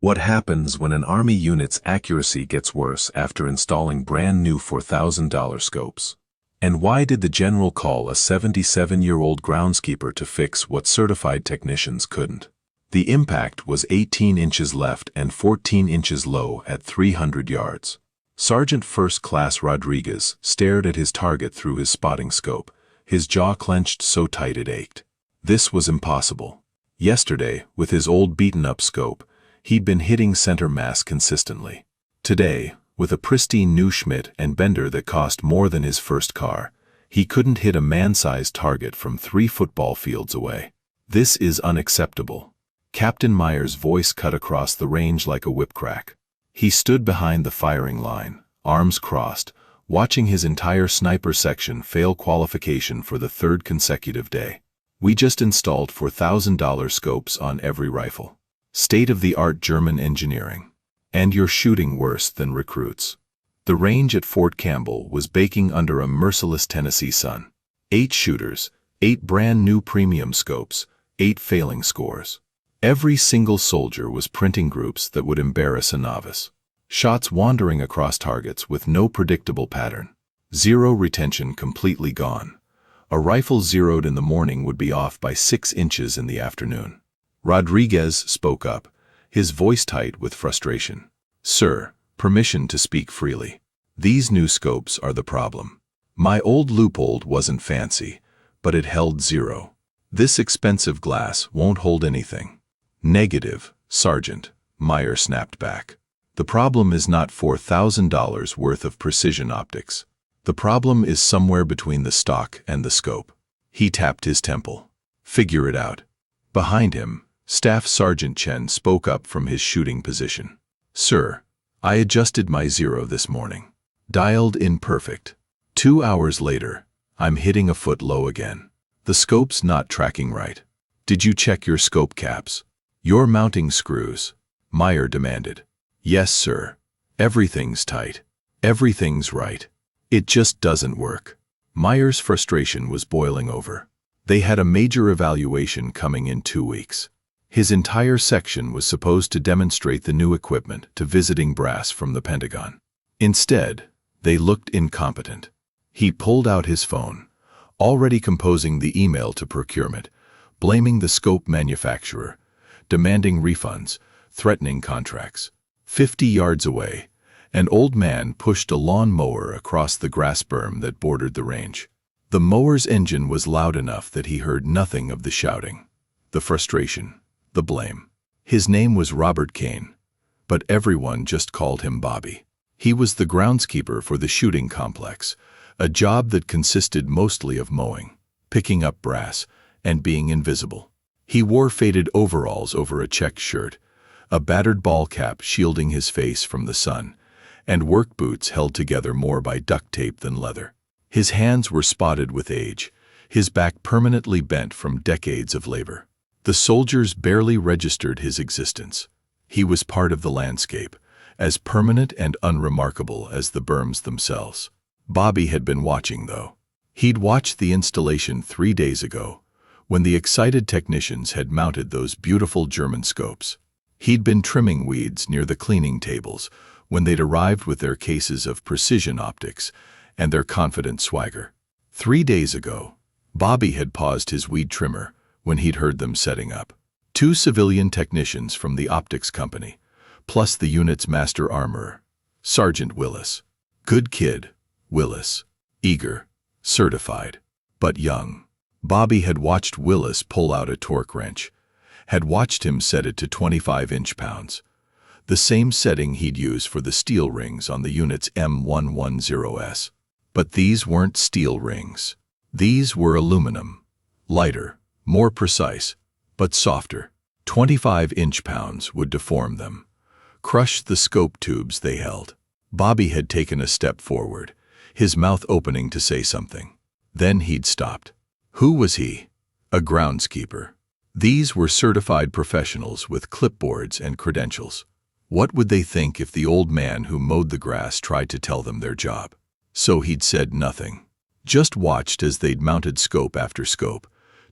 What happens when an Army unit's accuracy gets worse after installing brand new $4,000 scopes? And why did the general call a 77-year-old groundskeeper to fix what certified technicians couldn't? The impact was 18 inches left and 14 inches low at 300 yards. Sergeant First Class Rodriguez stared at his target through his spotting scope, his jaw clenched so tight it ached. This was impossible. Yesterday, with his old beaten-up scope, he'd been hitting center mass consistently. Today, with a pristine new Schmidt and Bender that cost more than his first car, he couldn't hit a man-sized target from 3 football fields away. This is unacceptable. Captain Meyer's voice cut across the range like a whip crack. He stood behind the firing line, arms crossed, watching his entire sniper section fail qualification for the 3rd consecutive day. We just installed $4,000 scopes on every rifle. State-of-the-art German engineering. And you're shooting worse than recruits. The range at Fort Campbell was baking under a merciless Tennessee sun. 8 shooters, 8 brand new premium scopes, 8 failing scores. Every single soldier was printing groups that would embarrass a novice. Shots wandering across targets with no predictable pattern. Zero retention completely gone. A rifle zeroed in the morning would be off by 6 inches in the afternoon. Rodriguez spoke up, his voice tight with frustration. "Sir, permission to speak freely. These new scopes are the problem. My old Leupold wasn't fancy, but it held 0. This expensive glass won't hold anything." "Negative, Sergeant," Meyer snapped back. "The problem is not $4,000 worth of precision optics. The problem is somewhere between the stock and the scope." He tapped his temple. "Figure it out." Behind him, Staff Sergeant Chen spoke up from his shooting position. "Sir, I adjusted my 0 this morning. Dialed in perfect. 2 hours later, I'm hitting a foot low again. The scope's not tracking right. Did you check your scope caps? Your mounting screws?" Meyer demanded. "Yes, sir. Everything's tight. Everything's right. It just doesn't work." Meyer's frustration was boiling over. They had a major evaluation coming in 2 weeks. His entire section was supposed to demonstrate the new equipment to visiting brass from the Pentagon. Instead, they looked incompetent. He pulled out his phone, already composing the email to procurement, blaming the scope manufacturer, demanding refunds, threatening contracts. 50 yards away, an old man pushed a lawn mower across the grass berm that bordered the range. The mower's engine was loud enough that he heard nothing of the shouting, the frustration, the blame. His name was Robert Kane, but everyone just called him Bobby. He was the groundskeeper for the shooting complex, a job that consisted mostly of mowing, picking up brass, and being invisible. He wore faded overalls over a checked shirt, a battered ball cap shielding his face from the sun, and work boots held together more by duct tape than leather. His hands were spotted with age, his back permanently bent from decades of labor. The soldiers barely registered his existence. He was part of the landscape, as permanent and unremarkable as the berms themselves. Bobby had been watching, though. He'd watched the installation 3 days ago, when the excited technicians had mounted those beautiful German scopes. He'd been trimming weeds near the cleaning tables when they'd arrived with their cases of precision optics and their confident swagger. 3 days ago, Bobby had paused his weed trimmer when he'd heard them setting up. 2 civilian technicians from the optics company, plus the unit's master armorer, Sergeant Willis. Good kid, Willis. Eager, certified, but young. Bobby had watched Willis pull out a torque wrench, had watched him set it to 25 inch-pounds, the same setting he'd use for the steel rings on the unit's M110S. But these weren't steel rings. These were aluminum, lighter, more precise, but softer. 25 inch-pounds would deform them, crush the scope tubes they held. Bobby had taken a step forward, his mouth opening to say something. Then he'd stopped. Who was he? A groundskeeper. These were certified professionals with clipboards and credentials. What would they think if the old man who mowed the grass tried to tell them their job? So he'd said nothing. Just watched as they'd mounted scope after scope,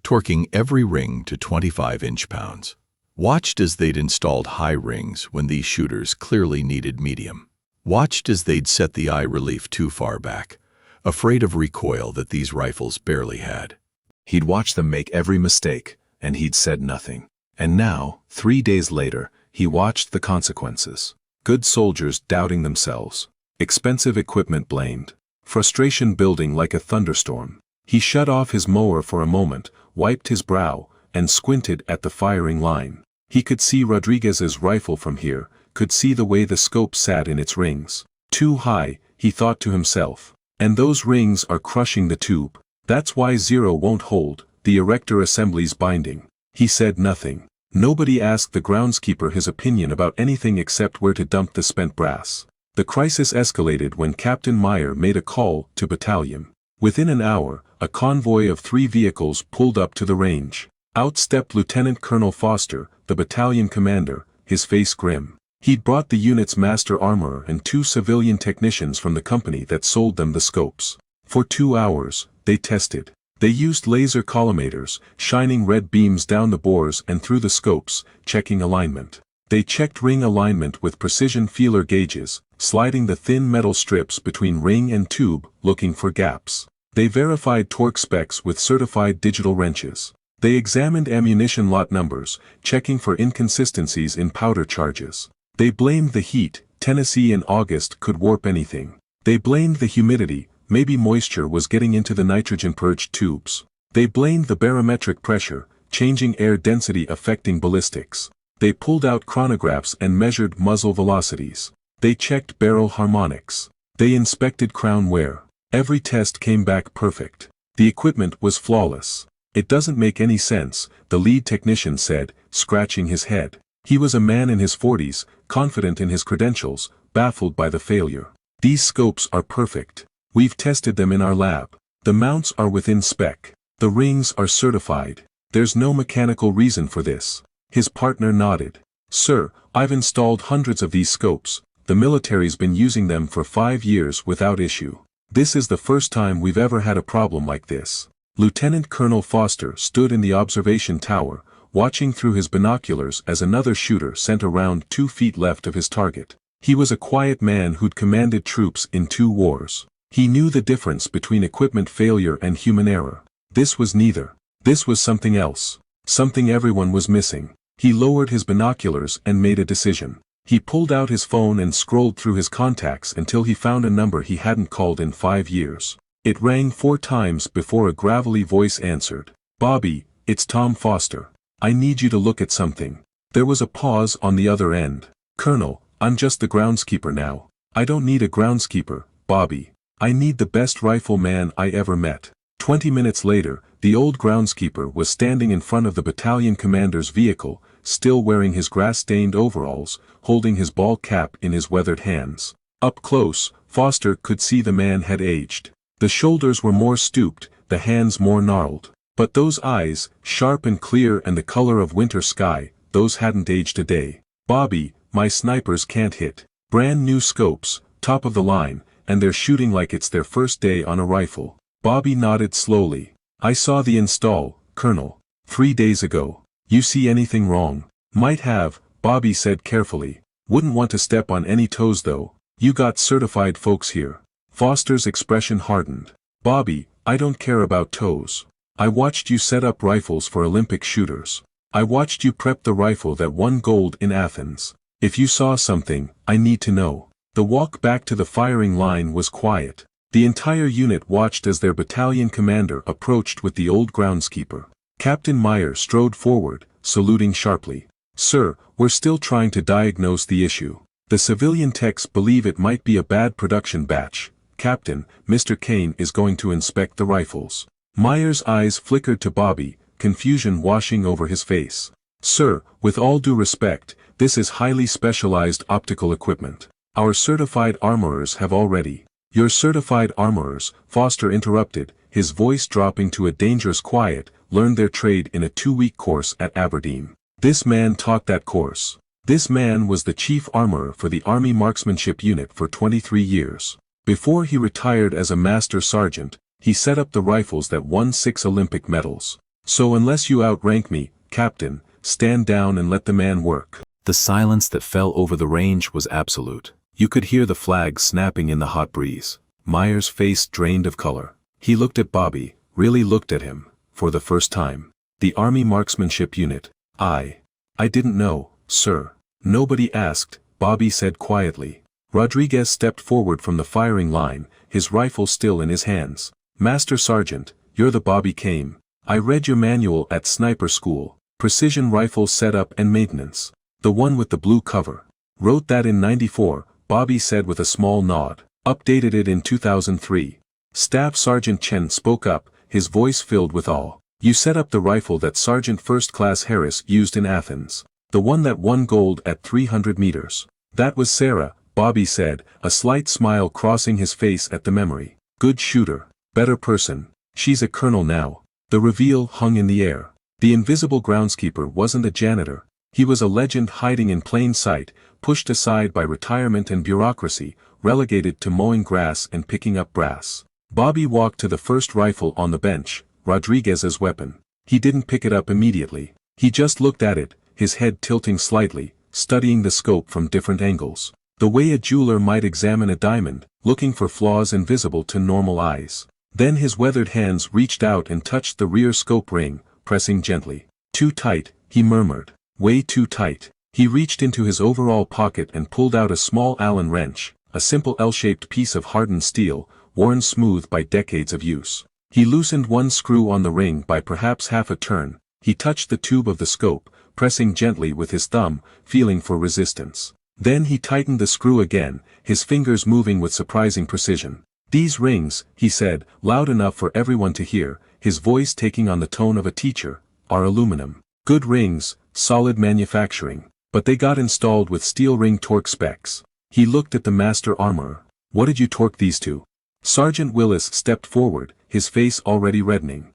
torquing every ring to 25 inch-pounds. Watched as they'd installed high rings when these shooters clearly needed medium. Watched as they'd set the eye relief too far back, afraid of recoil that these rifles barely had. He'd watched them make every mistake, and he'd said nothing. And now, 3 days later, he watched the consequences. Good soldiers doubting themselves. Expensive equipment blamed. Frustration building like a thunderstorm. He shut off his mower for a moment, wiped his brow, and squinted at the firing line. He could see Rodriguez's rifle from here, could see the way the scope sat in its rings. Too high, he thought to himself. And those rings are crushing the tube. That's why Zero won't hold, the erector assembly's binding. He said nothing. Nobody asked the groundskeeper his opinion about anything except where to dump the spent brass. The crisis escalated when Captain Meyer made a call to battalion. Within an hour, a convoy of 3 vehicles pulled up to the range. Out stepped Lieutenant Colonel Foster, the battalion commander, his face grim. He'd brought the unit's master armorer and 2 civilian technicians from the company that sold them the scopes. For 2 hours, they tested. They used laser collimators, shining red beams down the bores and through the scopes, checking alignment. They checked ring alignment with precision feeler gauges, sliding the thin metal strips between ring and tube, looking for gaps. They verified torque specs with certified digital wrenches. They examined ammunition lot numbers, checking for inconsistencies in powder charges. They blamed the heat. Tennessee in August could warp anything. They blamed the humidity. Maybe moisture was getting into the nitrogen-purged tubes. They blamed the barometric pressure, changing air density affecting ballistics. They pulled out chronographs and measured muzzle velocities. They checked barrel harmonics. They inspected crown wear. Every test came back perfect. The equipment was flawless. It doesn't make any sense, the lead technician said, scratching his head. He was a man in his 40s, confident in his credentials, baffled by the failure. These scopes are perfect. We've tested them in our lab. The mounts are within spec. The rings are certified. There's no mechanical reason for this. His partner nodded. Sir, I've installed hundreds of these scopes. The military's been using them for 5 years without issue. This is the first time we've ever had a problem like this. Lieutenant Colonel Foster stood in the observation tower, watching through his binoculars as another shooter sent a round 2 feet left of his target. He was a quiet man who'd commanded troops in 2 wars. He knew the difference between equipment failure and human error. This was neither. This was something else. Something everyone was missing. He lowered his binoculars and made a decision. He pulled out his phone and scrolled through his contacts until he found a number he hadn't called in 5 years. It rang 4 times before a gravelly voice answered. Bobby, it's Tom Foster. I need you to look at something. There was a pause on the other end. Colonel, I'm just the groundskeeper now. I don't need a groundskeeper, Bobby. I need the best rifleman I ever met. 20 minutes later, the old groundskeeper was standing in front of the battalion commander's vehicle, still wearing his grass-stained overalls, holding his ball cap in his weathered hands. Up close, Foster could see the man had aged. The shoulders were more stooped, the hands more gnarled. But those eyes, sharp and clear and the color of winter sky, those hadn't aged a day. Bobby, my snipers can't hit. Brand new scopes, top of the line, and they're shooting like it's their first day on a rifle. Bobby nodded slowly. I saw the install, Colonel. 3 days ago. You see anything wrong? Might have, Bobby said carefully. Wouldn't want to step on any toes though. You got certified folks here. Foster's expression hardened. Bobby, I don't care about toes. I watched you set up rifles for Olympic shooters. I watched you prep the rifle that won gold in Athens. If you saw something, I need to know. The walk back to the firing line was quiet. The entire unit watched as their battalion commander approached with the old groundskeeper. Captain Meyer strode forward, saluting sharply. Sir, we're still trying to diagnose the issue. The civilian techs believe it might be a bad production batch. Captain, Mr. Kane is going to inspect the rifles. Meyer's eyes flickered to Bobby, confusion washing over his face. Sir, with all due respect, this is highly specialized optical equipment. Our certified armorers have already. Your certified armorers, Foster interrupted, his voice dropping to a dangerous quiet, learned their trade in a 2-week course at Aberdeen. This man taught that course. This man was the chief armorer for the Army Marksmanship Unit for 23 years. Before he retired as a master sergeant, he set up the rifles that won 6 Olympic medals. So unless you outrank me, Captain, stand down and let the man work." The silence that fell over the range was absolute. You could hear the flags snapping in the hot breeze. Meyer's face drained of color. He looked at Bobby, really looked at him, for the first time. "The Army Marksmanship Unit. I didn't know, sir." "Nobody asked," Bobby said quietly. Rodriguez stepped forward from the firing line, his rifle still in his hands. "Master Sergeant, you're the Bobby Kane. I read your manual at sniper school. Precision rifle setup and maintenance. The one with the blue cover. Wrote that in '94, Bobby said with a small nod. Updated it in 2003. Staff Sergeant Chen spoke up, his voice filled with awe. "You set up the rifle that Sergeant First Class Harris used in Athens. The one that won gold at 300 meters. That was Sarah," Bobby said, a slight smile crossing his face at the memory. "Good shooter. Better person. She's a colonel now." The reveal hung in the air. The invisible groundskeeper wasn't a janitor. He was a legend hiding in plain sight, pushed aside by retirement and bureaucracy, relegated to mowing grass and picking up brass. Bobby walked to the first rifle on the bench, Rodriguez's weapon. He didn't pick it up immediately. He just looked at it, his head tilting slightly, studying the scope from different angles. The way a jeweler might examine a diamond, looking for flaws invisible to normal eyes. Then his weathered hands reached out and touched the rear scope ring, pressing gently. "Too tight," he murmured. "Way too tight." He reached into his overall pocket and pulled out a small Allen wrench, a simple L-shaped piece of hardened steel, worn smooth by decades of use. He loosened one screw on the ring by perhaps half a turn. He touched the tube of the scope, pressing gently with his thumb, feeling for resistance. Then he tightened the screw again, his fingers moving with surprising precision. "These rings," he said, loud enough for everyone to hear, his voice taking on the tone of a teacher, "are aluminum. Good rings, solid manufacturing. But they got installed with steel ring torque specs." He looked at the master armorer. "What did you torque these to?" Sergeant Willis stepped forward, his face already reddening.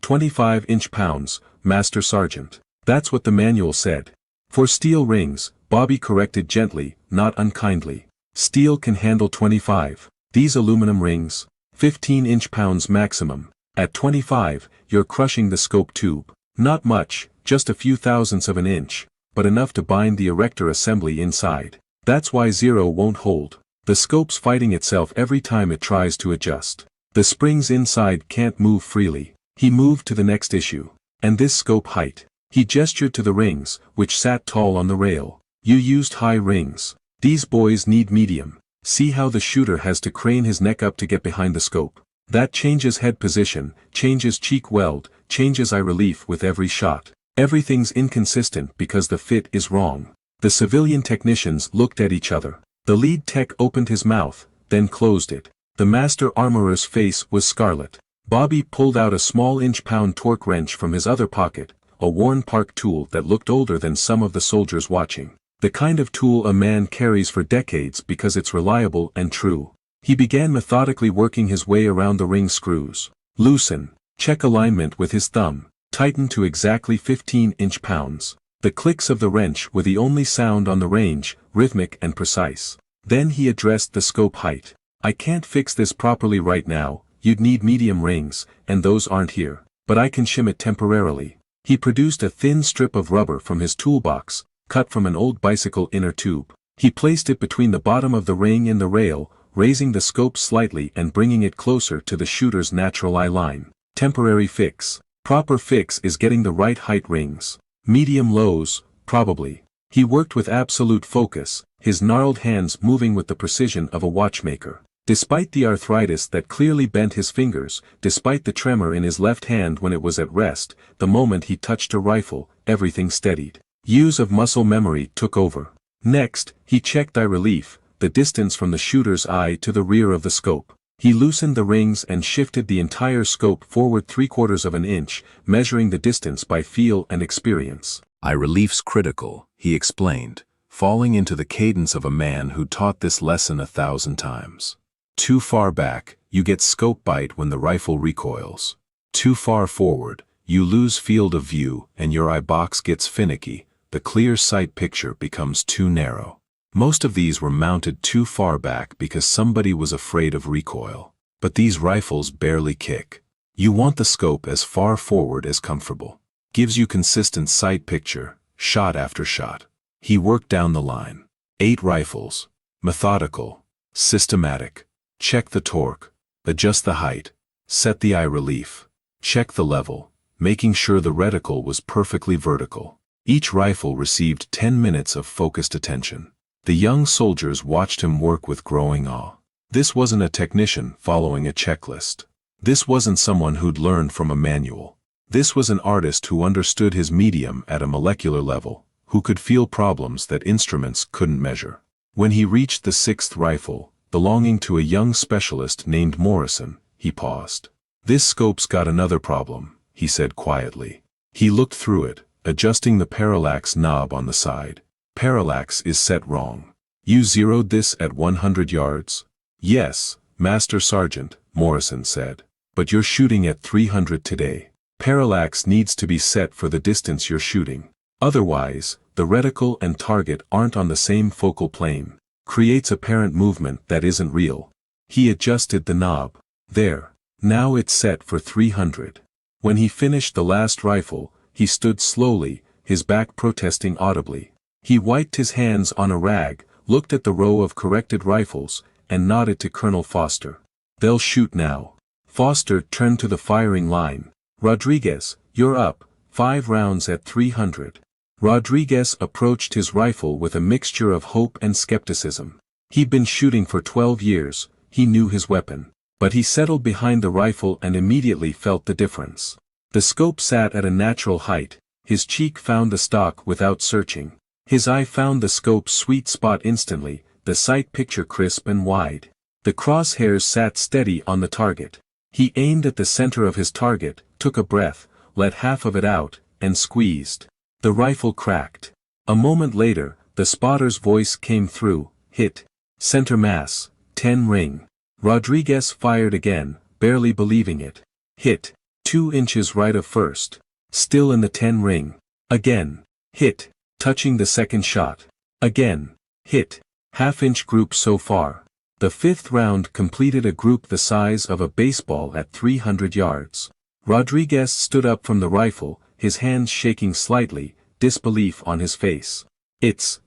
25 inch-pounds, Master Sergeant. That's what the manual said." "For steel rings," Bobby corrected gently, not unkindly. "Steel can handle 25. These aluminum rings, 15 inch-pounds maximum. At 25, you're crushing the scope tube. Not much, just a few thousandths of an inch, but enough to bind the erector assembly inside. That's why zero won't hold. The scope's fighting itself every time it tries to adjust. The springs inside can't move freely." He moved to the next issue. "And this scope height." He gestured to the rings, which sat tall on the rail. "You used high rings. These boys need medium. See how the shooter has to crane his neck up to get behind the scope. That changes head position, changes cheek weld, changes eye relief with every shot. Everything's inconsistent because the fit is wrong." The civilian technicians looked at each other. The lead tech opened his mouth, then closed it. The master armorer's face was scarlet. Bobby pulled out a small inch-pound torque wrench from his other pocket, a worn park tool that looked older than some of the soldiers watching. The kind of tool a man carries for decades because it's reliable and true. He began methodically working his way around the ring screws. Loosen, check alignment with his thumb, tighten to exactly 15 inch-pounds. The clicks of the wrench were the only sound on the range, rhythmic and precise. Then he addressed the scope height. "I can't fix this properly right now, you'd need medium rings, and those aren't here. But I can shim it temporarily." He produced a thin strip of rubber from his toolbox, cut from an old bicycle inner tube. He placed it between the bottom of the ring and the rail, raising the scope slightly and bringing it closer to the shooter's natural eye line. "Temporary fix. Proper fix is getting the right height rings. Medium lows, probably." He worked with absolute focus, his gnarled hands moving with the precision of a watchmaker. Despite the arthritis that clearly bent his fingers, despite the tremor in his left hand when it was at rest, the moment he touched a rifle, everything steadied. Years of muscle memory took over. Next, he checked eye relief, the distance from the shooter's eye to the rear of the scope. He loosened the rings and shifted the entire scope forward 3/4 of an inch, measuring the distance by feel and experience. "Eye relief's critical," he explained, falling into the cadence of a man who taught this lesson 1,000 times. Too far back, you get scope bite when the rifle recoils. Too far forward, you lose field of view and your eye box gets finicky, the clear sight picture becomes too narrow. Most of these were mounted too far back because somebody was afraid of recoil. But these rifles barely kick. You want the scope as far forward as comfortable. Gives you consistent sight picture, shot after shot. He worked down the line. 8 rifles. Methodical. Systematic. Check the torque. Adjust the height. Set the eye relief. Check the level, making sure the reticle was perfectly vertical. Each rifle received 10 minutes of focused attention. The young soldiers watched him work with growing awe. This wasn't a technician following a checklist. This wasn't someone who'd learned from a manual. This was an artist who understood his medium at a molecular level, who could feel problems that instruments couldn't measure. When he reached the 6th rifle, belonging to a young specialist named Morrison, he paused. "This scope's got another problem," he said quietly. He looked through it, adjusting the parallax knob on the side. "Parallax is set wrong. You zeroed this at 100 yards? "Yes, Master Sergeant," Morrison said. "But you're shooting at 300 today. Parallax needs to be set for the distance you're shooting. Otherwise, the reticle and target aren't on the same focal plane. Creates apparent movement that isn't real." He adjusted the knob. "There. Now it's set for 300. When he finished the last rifle, he stood slowly, his back protesting audibly. He wiped his hands on a rag, looked at the row of corrected rifles, and nodded to Colonel Foster. "They'll shoot now." Foster turned to the firing line. "Rodriguez, you're up, 5 rounds at 300. Rodriguez approached his rifle with a mixture of hope and skepticism. He'd been shooting for 12 years, he knew his weapon. But he settled behind the rifle and immediately felt the difference. The scope sat at a natural height, his cheek found the stock without searching. His eye found the scope's sweet spot instantly, the sight picture crisp and wide. The crosshairs sat steady on the target. He aimed at the center of his target, took a breath, let half of it out, and squeezed. The rifle cracked. A moment later, the spotter's voice came through, "Hit. Center mass, 10 ring." Rodriguez fired again, barely believing it. "Hit. 2 inches right of first. Still in the 10 ring. Again. Hit. Touching the second shot. Again. Hit. Half-inch group so far." The 5th round completed a group the size of a baseball at 300 yards. Rodriguez stood up from the rifle, his hands shaking slightly, disbelief on his face. It's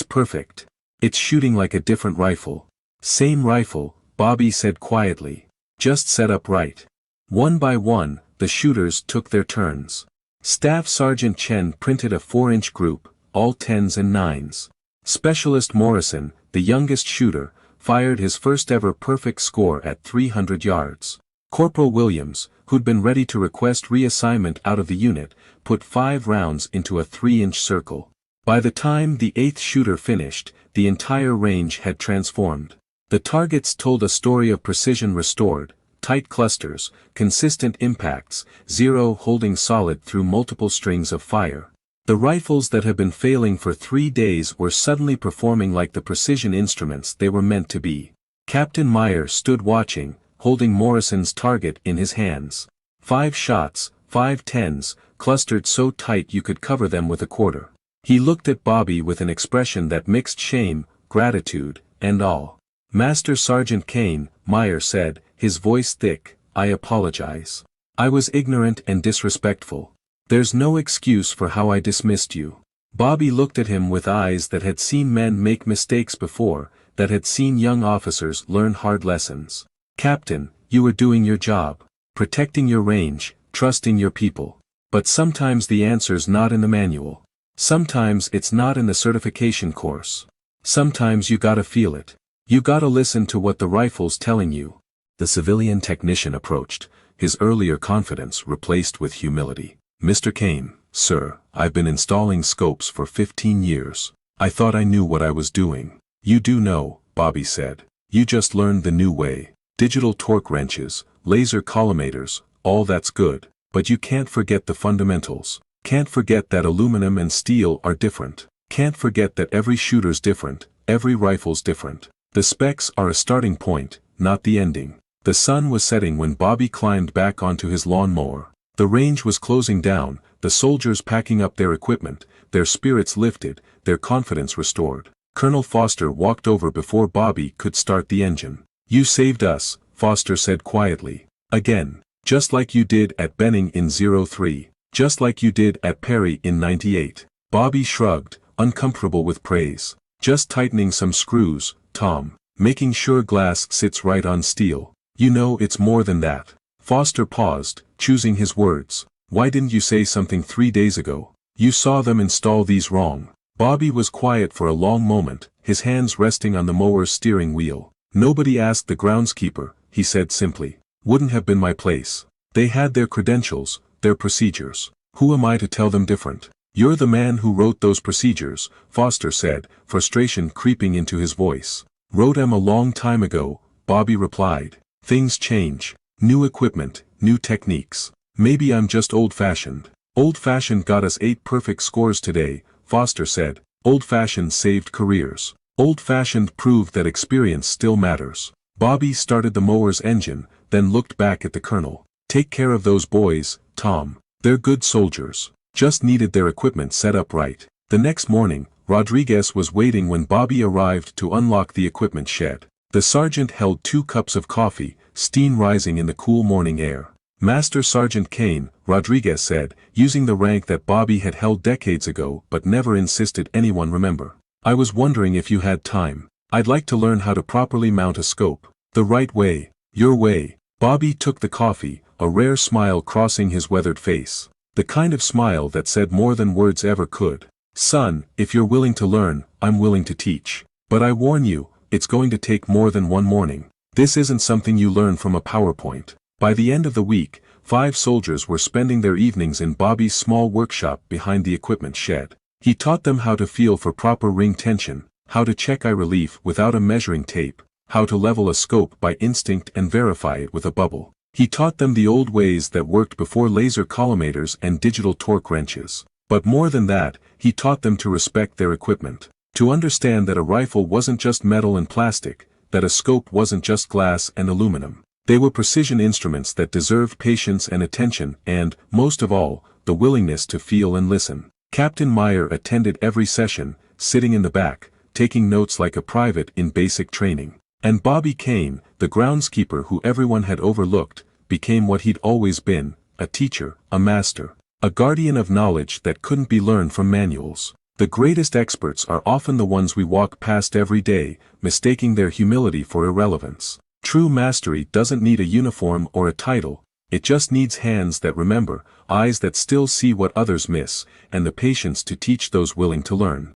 perfect. It's shooting like a different rifle." "Same rifle," Bobby said quietly. "Just set up right." One by one, the shooters took their turns. Staff Sergeant Chen printed a 4-inch group, all 10s and 9s. Specialist Morrison, the youngest shooter, fired his first ever perfect score at 300 yards. Corporal Williams, who'd been ready to request reassignment out of the unit, put 5 rounds into a 3-inch circle. By the time the 8th shooter finished, the entire range had transformed. The targets told a story of precision restored, tight clusters, consistent impacts, 0 holding solid through multiple strings of fire. The rifles that had been failing for 3 days were suddenly performing like the precision instruments they were meant to be. Captain Meyer stood watching, holding Morrison's target in his hands. 5 shots, 5 10s, clustered so tight you could cover them with a quarter. He looked at Bobby with an expression that mixed shame, gratitude, and awe. "Master Sergeant Kane," Meyer said, his voice thick, "I apologize. I was ignorant and disrespectful. There's no excuse for how I dismissed you." Bobby looked at him with eyes that had seen men make mistakes before, that had seen young officers learn hard lessons. "Captain, you were doing your job. Protecting your range, trusting your people. But sometimes the answer's not in the manual. Sometimes it's not in the certification course. Sometimes you gotta feel it. You gotta listen to what the rifle's telling you." The civilian technician approached, his earlier confidence replaced with humility. "Mr. Kane, sir, I've been installing scopes for 15 years. I thought I knew what I was doing." "You do know," Bobby said. "You just learned the new way. Digital torque wrenches, laser collimators, all that's good. But you can't forget the fundamentals. Can't forget that aluminum and steel are different. Can't forget that every shooter's different, every rifle's different. The specs are a starting point, not the ending." The sun was setting when Bobby climbed back onto his lawnmower. The range was closing down, the soldiers packing up their equipment, their spirits lifted, their confidence restored. Colonel Foster walked over before Bobby could start the engine. "You saved us," Foster said quietly. "Again. Just like you did at Benning in 03. just like you did at Perry in '98. Bobby shrugged, uncomfortable with praise. Just tightening some screws, Tom. Making sure glass sits right on steel. You know it's more than that. Foster paused, choosing his words. Why didn't you say something 3 days ago? You saw them install these wrong. Bobby was quiet for a long moment, his hands resting on the mower's steering wheel. Nobody asked the groundskeeper, he said simply. Wouldn't have been my place. They had their credentials, their procedures. Who am I to tell them different? You're the man who wrote those procedures, Foster said, frustration creeping into his voice. Wrote 'em a long time ago, Bobby replied. Things change. New equipment, new techniques. Maybe I'm just old-fashioned. Old-fashioned got us 8 perfect scores today, Foster said. Old-fashioned saved careers. Old-fashioned proved that experience still matters. Bobby started the mower's engine, then looked back at the colonel. Take care of those boys, Tom. They're good soldiers. Just needed their equipment set up right. The next morning, Rodriguez was waiting when Bobby arrived to unlock the equipment shed. The sergeant held 2 cups of coffee, steam rising in the cool morning air. Master Sergeant Kane, Rodriguez said, using the rank that Bobby had held decades ago but never insisted anyone remember. I was wondering if you had time. I'd like to learn how to properly mount a scope. The right way. Your way. Bobby took the coffee, a rare smile crossing his weathered face. The kind of smile that said more than words ever could. Son, if you're willing to learn, I'm willing to teach. But I warn you, it's going to take more than one morning. This isn't something you learn from a PowerPoint. By the end of the week, 5 soldiers were spending their evenings in Bobby's small workshop behind the equipment shed. He taught them how to feel for proper ring tension, how to check eye relief without a measuring tape, how to level a scope by instinct and verify it with a bubble. He taught them the old ways that worked before laser collimators and digital torque wrenches. But more than that, he taught them to respect their equipment. To understand that a rifle wasn't just metal and plastic, that a scope wasn't just glass and aluminum. They were precision instruments that deserved patience and attention and, most of all, the willingness to feel and listen. Captain Meyer attended every session, sitting in the back, taking notes like a private in basic training. And Bobby Kane, the groundskeeper who everyone had overlooked, became what he'd always been, a teacher, a master. A guardian of knowledge that couldn't be learned from manuals. The greatest experts are often the ones we walk past every day, mistaking their humility for irrelevance. True mastery doesn't need a uniform or a title, it just needs hands that remember, eyes that still see what others miss, and the patience to teach those willing to learn.